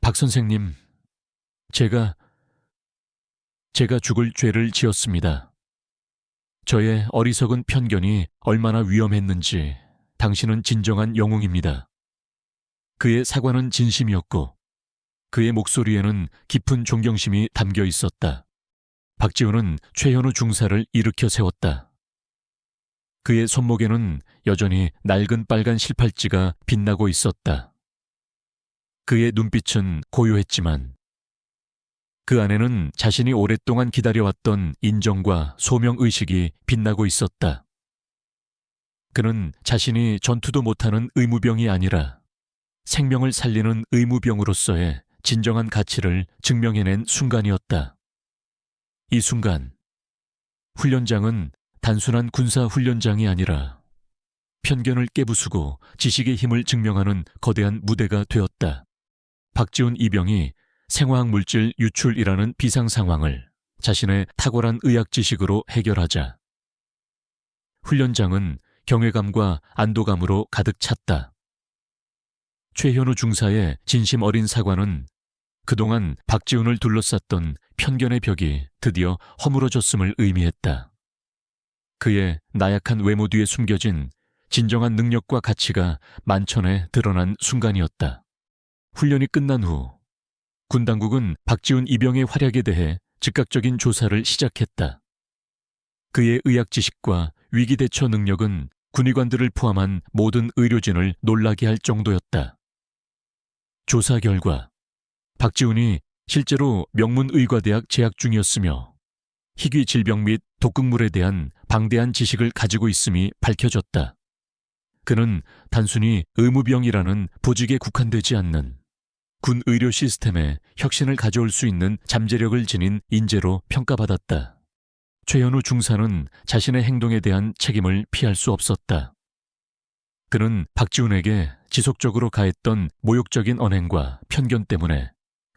박 선생님, 제가 죽을 죄를 지었습니다. 저의 어리석은 편견이 얼마나 위험했는지 당신은 진정한 영웅입니다. 그의 사과는 진심이었고 그의 목소리에는 깊은 존경심이 담겨 있었다. 박지훈은 최현우 중사를 일으켜 세웠다. 그의 손목에는 여전히 낡은 빨간 실팔찌가 빛나고 있었다. 그의 눈빛은 고요했지만 그 안에는 자신이 오랫동안 기다려왔던 인정과 소명의식이 빛나고 있었다. 그는 자신이 전투도 못하는 의무병이 아니라 생명을 살리는 의무병으로서의 진정한 가치를 증명해낸 순간이었다. 이 순간, 훈련장은 단순한 군사훈련장이 아니라 편견을 깨부수고 지식의 힘을 증명하는 거대한 무대가 되었다. 박지훈 이병이 생화학 물질 유출이라는 비상 상황을 자신의 탁월한 의학 지식으로 해결하자 훈련장은 경외감과 안도감으로 가득 찼다. 최현우 중사의 진심 어린 사과는 그동안 박지훈을 둘러쌌던 편견의 벽이 드디어 허물어졌음을 의미했다. 그의 나약한 외모 뒤에 숨겨진 진정한 능력과 가치가 만천에 드러난 순간이었다. 훈련이 끝난 후 군 당국은 박지훈 이병의 활약에 대해 즉각적인 조사를 시작했다. 그의 의학 지식과 위기 대처 능력은 군의관들을 포함한 모든 의료진을 놀라게 할 정도였다. 조사 결과 박지훈이 실제로 명문의과대학 재학 중이었으며 희귀 질병 및 독극물에 대한 방대한 지식을 가지고 있음이 밝혀졌다. 그는 단순히 의무병이라는 보직에 국한되지 않는 군 의료 시스템에 혁신을 가져올 수 있는 잠재력을 지닌 인재로 평가받았다. 최현우 중사는 자신의 행동에 대한 책임을 피할 수 없었다. 그는 박지훈에게 지속적으로 가했던 모욕적인 언행과 편견 때문에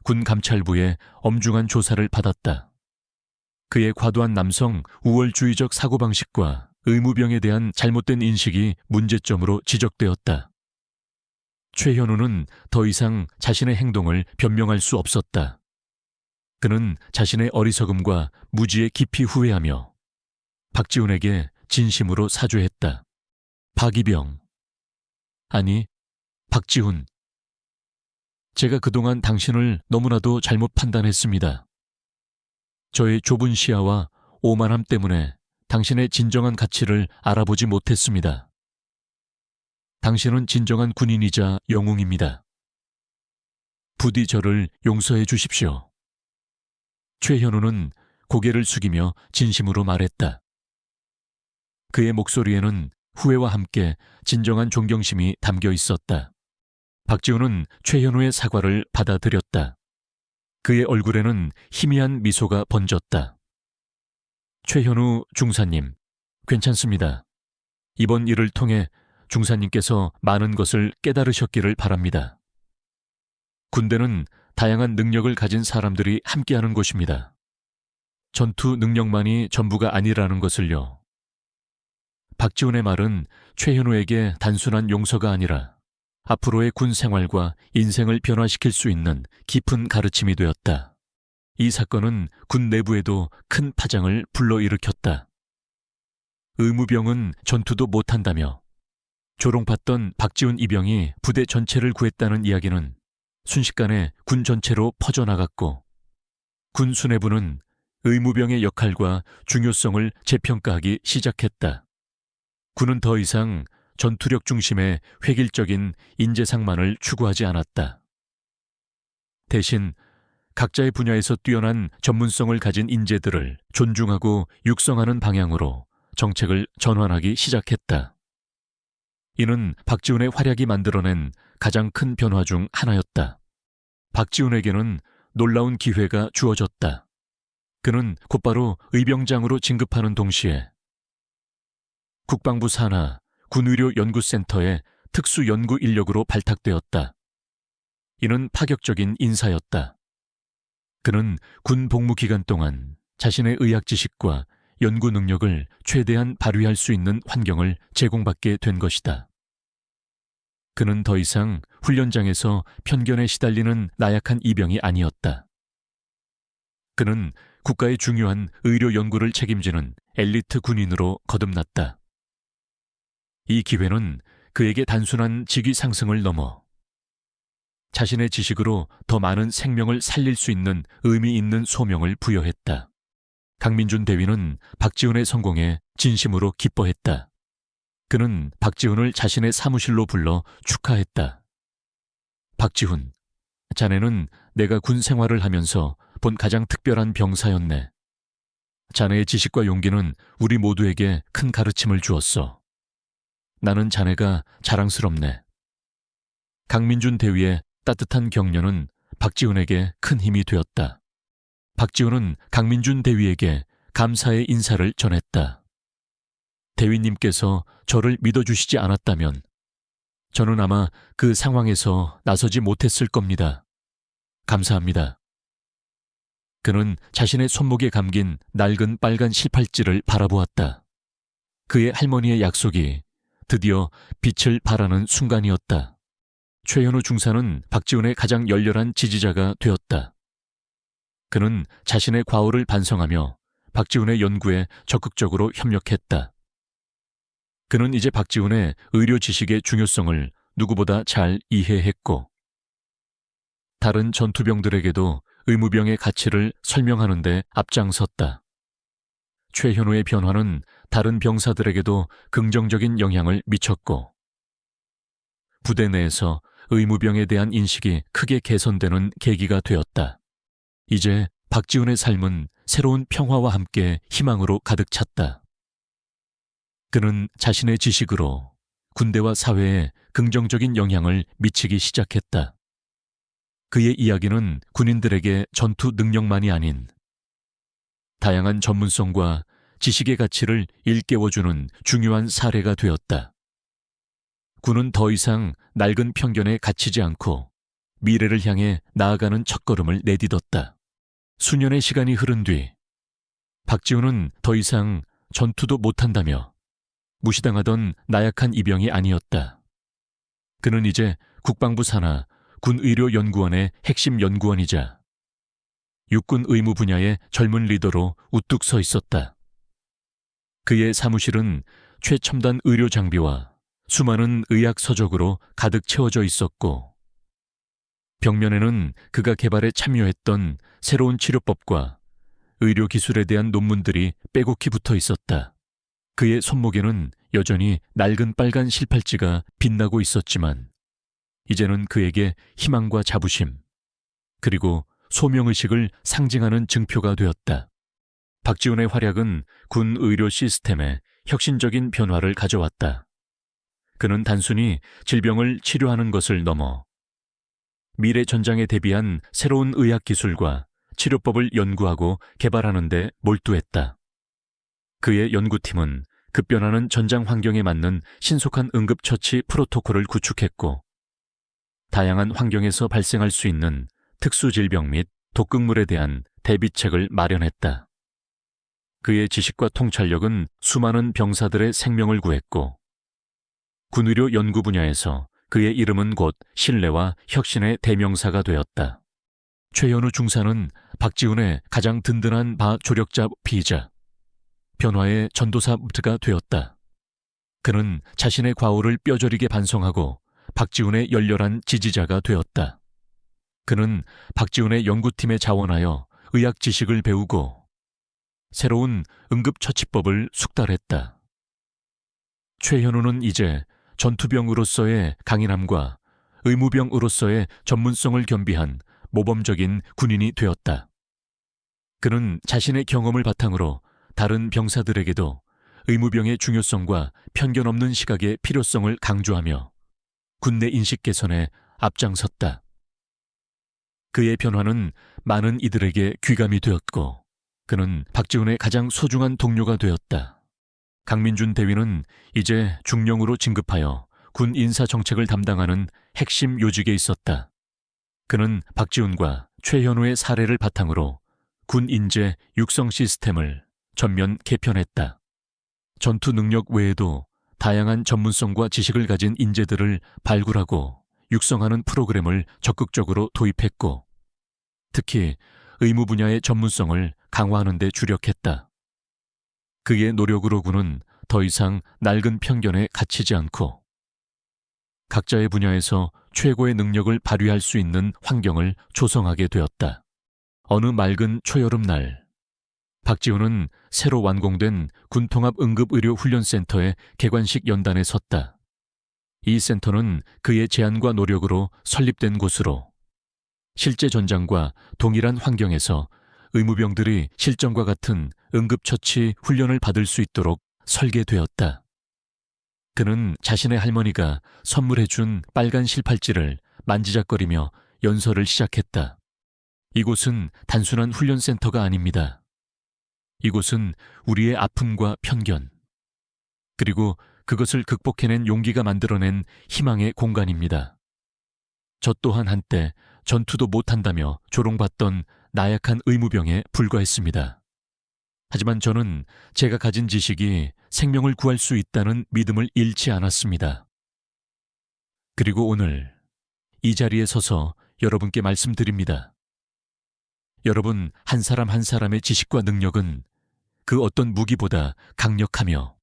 군 감찰부의 엄중한 조사를 받았다. 그의 과도한 남성 우월주의적 사고방식과 의무병에 대한 잘못된 인식이 문제점으로 지적되었다. 최현우는 더 이상 자신의 행동을 변명할 수 없었다. 그는 자신의 어리석음과 무지에 깊이 후회하며 박지훈에게 진심으로 사죄했다. 박이병, 아니, 박지훈. 제가 그동안 당신을 너무나도 잘못 판단했습니다. 저의 좁은 시야와 오만함 때문에 당신의 진정한 가치를 알아보지 못했습니다. 당신은 진정한 군인이자 영웅입니다. 부디 저를 용서해 주십시오. 최현우는 고개를 숙이며 진심으로 말했다. 그의 목소리에는 후회와 함께 진정한 존경심이 담겨 있었다. 박지훈은 최현우의 사과를 받아들였다. 그의 얼굴에는 희미한 미소가 번졌다. 최현우 중사님, 괜찮습니다. 이번 일을 통해 중사님께서 많은 것을 깨달으셨기를 바랍니다. 군대는 다양한 능력을 가진 사람들이 함께하는 곳입니다. 전투 능력만이 전부가 아니라는 것을요. 박지훈의 말은 최현우에게 단순한 용서가 아니라 앞으로의 군 생활과 인생을 변화시킬 수 있는 깊은 가르침이 되었다. 이 사건은 군 내부에도 큰 파장을 불러일으켰다. 의무병은 전투도 못한다며 조롱받던 박지훈 이병이 부대 전체를 구했다는 이야기는 순식간에 군 전체로 퍼져나갔고 군 수뇌부는 의무병의 역할과 중요성을 재평가하기 시작했다. 군은 더 이상 전투력 중심의 획일적인 인재상만을 추구하지 않았다. 대신 각자의 분야에서 뛰어난 전문성을 가진 인재들을 존중하고 육성하는 방향으로 정책을 전환하기 시작했다. 이는 박지훈의 활약이 만들어낸 가장 큰 변화 중 하나였다. 박지훈에게는 놀라운 기회가 주어졌다. 그는 곧바로 의병장으로 진급하는 동시에 국방부 산하 군의료연구센터의 특수연구 인력으로 발탁되었다. 이는 파격적인 인사였다. 그는 군 복무 기간 동안 자신의 의학 지식과 연구 능력을 최대한 발휘할 수 있는 환경을 제공받게 된 것이다. 그는 더 이상 훈련장에서 편견에 시달리는 나약한 이병이 아니었다. 그는 국가의 중요한 의료 연구를 책임지는 엘리트 군인으로 거듭났다. 이 기회는 그에게 단순한 직위 상승을 넘어 자신의 지식으로 더 많은 생명을 살릴 수 있는 의미 있는 소명을 부여했다. 강민준 대위는 박지훈의 성공에 진심으로 기뻐했다. 그는 박지훈을 자신의 사무실로 불러 축하했다. 박지훈, 자네는 내가 군 생활을 하면서 본 가장 특별한 병사였네. 자네의 지식과 용기는 우리 모두에게 큰 가르침을 주었어. 나는 자네가 자랑스럽네. 강민준 대위의 따뜻한 격려는 박지훈에게 큰 힘이 되었다. 박지훈은 강민준 대위에게 감사의 인사를 전했다. 대위님께서 저를 믿어주시지 않았다면 저는 아마 그 상황에서 나서지 못했을 겁니다. 감사합니다. 그는 자신의 손목에 감긴 낡은 빨간 실팔찌를 바라보았다. 그의 할머니의 약속이 드디어 빛을 발하는 순간이었다. 최현우 중사는 박지훈의 가장 열렬한 지지자가 되었다. 그는 자신의 과오를 반성하며 박지훈의 연구에 적극적으로 협력했다. 그는 이제 박지훈의 의료 지식의 중요성을 누구보다 잘 이해했고 다른 전투병들에게도 의무병의 가치를 설명하는 데 앞장섰다. 최현우의 변화는 다른 병사들에게도 긍정적인 영향을 미쳤고 부대 내에서 의무병에 대한 인식이 크게 개선되는 계기가 되었다. 이제 박지훈의 삶은 새로운 평화와 함께 희망으로 가득 찼다. 그는 자신의 지식으로 군대와 사회에 긍정적인 영향을 미치기 시작했다. 그의 이야기는 군인들에게 전투 능력만이 아닌 다양한 전문성과 지식의 가치를 일깨워주는 중요한 사례가 되었다. 군은 더 이상 낡은 편견에 갇히지 않고 미래를 향해 나아가는 첫걸음을 내딛었다. 수년의 시간이 흐른 뒤 박지훈은 더 이상 전투도 못한다며 무시당하던 나약한 이병이 아니었다. 그는 이제 국방부 산하 군의료연구원의 핵심 연구원이자 육군 의무 분야의 젊은 리더로 우뚝 서 있었다. 그의 사무실은 최첨단 의료 장비와 수많은 의학 서적으로 가득 채워져 있었고 벽면에는 그가 개발에 참여했던 새로운 치료법과 의료 기술에 대한 논문들이 빼곡히 붙어 있었다. 그의 손목에는 여전히 낡은 빨간 실팔찌가 빛나고 있었지만 이제는 그에게 희망과 자부심 그리고 소명의식을 상징하는 증표가 되었다. 박지훈의 활약은 군 의료 시스템에 혁신적인 변화를 가져왔다. 그는 단순히 질병을 치료하는 것을 넘어 미래 전장에 대비한 새로운 의학 기술과 치료법을 연구하고 개발하는 데 몰두했다. 그의 연구팀은 급변하는 전장 환경에 맞는 신속한 응급처치 프로토콜을 구축했고 다양한 환경에서 발생할 수 있는 특수질병 및 독극물에 대한 대비책을 마련했다. 그의 지식과 통찰력은 수많은 병사들의 생명을 구했고 군의료 연구 분야에서 그의 이름은 곧 신뢰와 혁신의 대명사가 되었다. 최현우 중사는 박지훈의 가장 든든한 조력자 피이자 변화의 전도사가 되었다. 그는 자신의 과오를 뼈저리게 반성하고 박지훈의 열렬한 지지자가 되었다. 그는 박지훈의 연구팀에 자원하여 의학 지식을 배우고 새로운 응급처치법을 숙달했다. 최현우는 이제 전투병으로서의 강인함과 의무병으로서의 전문성을 겸비한 모범적인 군인이 되었다. 그는 자신의 경험을 바탕으로 다른 병사들에게도 의무병의 중요성과 편견 없는 시각의 필요성을 강조하며 군내 인식 개선에 앞장섰다. 그의 변화는 많은 이들에게 귀감이 되었고 그는 박지훈의 가장 소중한 동료가 되었다. 강민준 대위는 이제 중령으로 진급하여 군 인사 정책을 담당하는 핵심 요직에 있었다. 그는 박지훈과 최현우의 사례를 바탕으로 군 인재 육성 시스템을 전면 개편했다. 전투 능력 외에도 다양한 전문성과 지식을 가진 인재들을 발굴하고 육성하는 프로그램을 적극적으로 도입했고, 특히 의무 분야의 전문성을 강화하는 데 주력했다. 그의 노력으로 군은 더 이상 낡은 편견에 갇히지 않고 각자의 분야에서 최고의 능력을 발휘할 수 있는 환경을 조성하게 되었다. 어느 맑은 초여름 날, 박지훈은 새로 완공된 군통합응급의료훈련센터의 개관식 연단에 섰다. 이 센터는 그의 제안과 노력으로 설립된 곳으로 실제 전장과 동일한 환경에서 의무병들이 실전과 같은 응급처치 훈련을 받을 수 있도록 설계되었다. 그는 자신의 할머니가 선물해준 빨간 실팔찌를 만지작거리며 연설을 시작했다. 이곳은 단순한 훈련센터가 아닙니다. 이곳은 우리의 아픔과 편견, 그리고 그것을 극복해낸 용기가 만들어낸 희망의 공간입니다. 저 또한 한때 전투도 못한다며 조롱받던 나약한 의무병에 불과했습니다. 하지만 저는 제가 가진 지식이 생명을 구할 수 있다는 믿음을 잃지 않았습니다. 그리고 오늘 이 자리에 서서 여러분께 말씀드립니다. 여러분 한 사람 한 사람의 지식과 능력은 그 어떤 무기보다 강력하며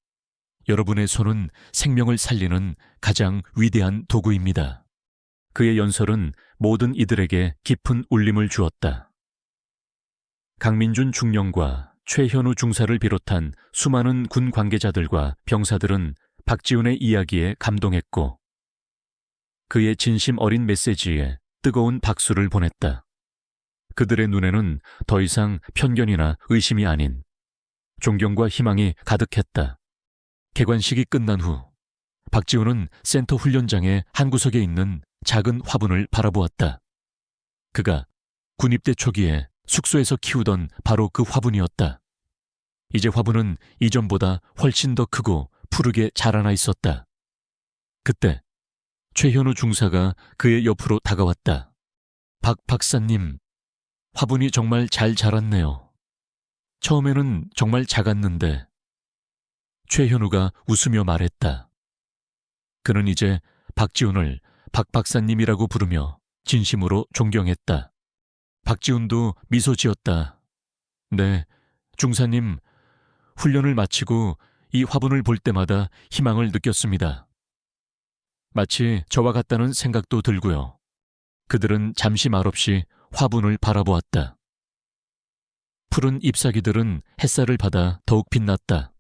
여러분의 손은 생명을 살리는 가장 위대한 도구입니다. 그의 연설은 모든 이들에게 깊은 울림을 주었다. 강민준 중령과 최현우 중사를 비롯한 수많은 군 관계자들과 병사들은 박지훈의 이야기에 감동했고 그의 진심 어린 메시지에 뜨거운 박수를 보냈다. 그들의 눈에는 더 이상 편견이나 의심이 아닌 존경과 희망이 가득했다. 개관식이 끝난 후 박지훈은 센터 훈련장의 한 구석에 있는 작은 화분을 바라보았다. 그가 군입대 초기에 숙소에서 키우던 바로 그 화분이었다. 이제 화분은 이전보다 훨씬 더 크고 푸르게 자라나 있었다. 그때 최현우 중사가 그의 옆으로 다가왔다. 박 박사님, 화분이 정말 잘 자랐네요. 처음에는 정말 작았는데. 최현우가 웃으며 말했다. 그는 이제 박지훈을 박 박사님이라고 부르며 진심으로 존경했다. 박지훈도 미소 지었다. 네, 중사님, 훈련을 마치고 이 화분을 볼 때마다 희망을 느꼈습니다. 마치 저와 같다는 생각도 들고요. 그들은 잠시 말없이 화분을 바라보았다. 푸른 잎사귀들은 햇살을 받아 더욱 빛났다.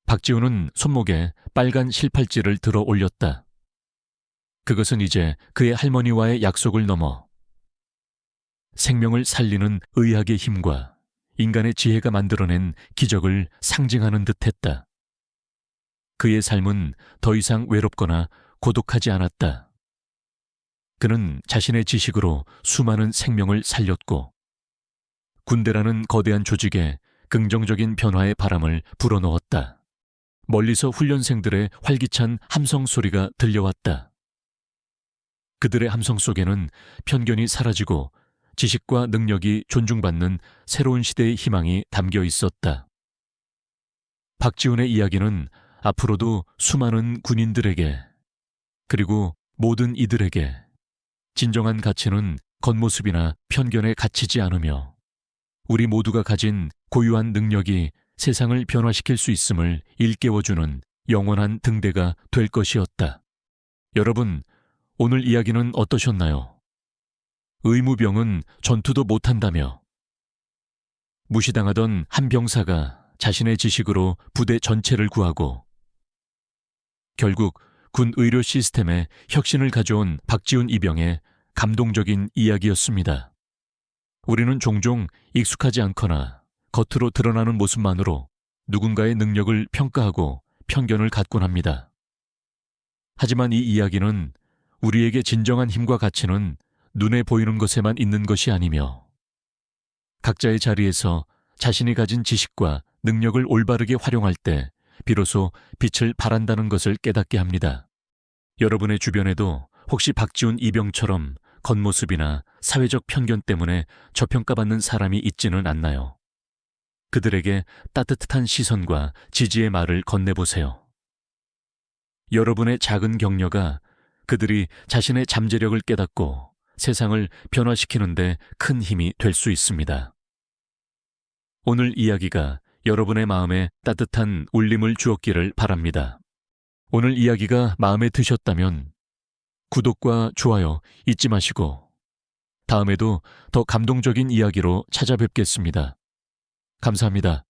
박지훈은 손목에 빨간 실팔찌를 들어 올렸다. 그것은 이제 그의 할머니와의 약속을 넘어 생명을 살리는 의학의 힘과 인간의 지혜가 만들어낸 기적을 상징하는 듯했다. 그의 삶은 더 이상 외롭거나 고독하지 않았다. 그는 자신의 지식으로 수많은 생명을 살렸고 군대라는 거대한 조직에 긍정적인 변화의 바람을 불어넣었다. 멀리서 훈련생들의 활기찬 함성 소리가 들려왔다. 그들의 함성 속에는 편견이 사라지고 지식과 능력이 존중받는 새로운 시대의 희망이 담겨 있었다. 박지훈의 이야기는 앞으로도 수많은 군인들에게 그리고 모든 이들에게 진정한 가치는 겉모습이나 편견에 갇히지 않으며 우리 모두가 가진 고유한 능력이 세상을 변화시킬 수 있음을 일깨워주는 영원한 등대가 될 것이었다. 여러분, 오늘 이야기는 어떠셨나요? 의무병은 전투도 못한다며 무시당하던 한 병사가 자신의 지식으로 부대 전체를 구하고 결국 군 의료 시스템에 혁신을 가져온 박지훈 이병의 감동적인 이야기였습니다. 우리는 종종 익숙하지 않거나 겉으로 드러나는 모습만으로 누군가의 능력을 평가하고 편견을 갖곤 합니다. 하지만 이 이야기는 우리에게 진정한 힘과 가치는 눈에 보이는 것에만 있는 것이 아니며 각자의 자리에서 자신이 가진 지식과 능력을 올바르게 활용할 때 비로소 빛을 발한다는 것을 깨닫게 합니다. 여러분의 주변에도 혹시 박지훈 이병처럼 겉모습이나 사회적 편견 때문에 저평가받는 사람이 있지는 않나요? 그들에게 따뜻한 시선과 지지의 말을 건네보세요. 여러분의 작은 격려가 그들이 자신의 잠재력을 깨닫고 세상을 변화시키는데 큰 힘이 될 수 있습니다. 오늘 이야기가 여러분의 마음에 따뜻한 울림을 주었기를 바랍니다. 오늘 이야기가 마음에 드셨다면 구독과 좋아요 잊지 마시고 다음에도 더 감동적인 이야기로 찾아뵙겠습니다. 감사합니다.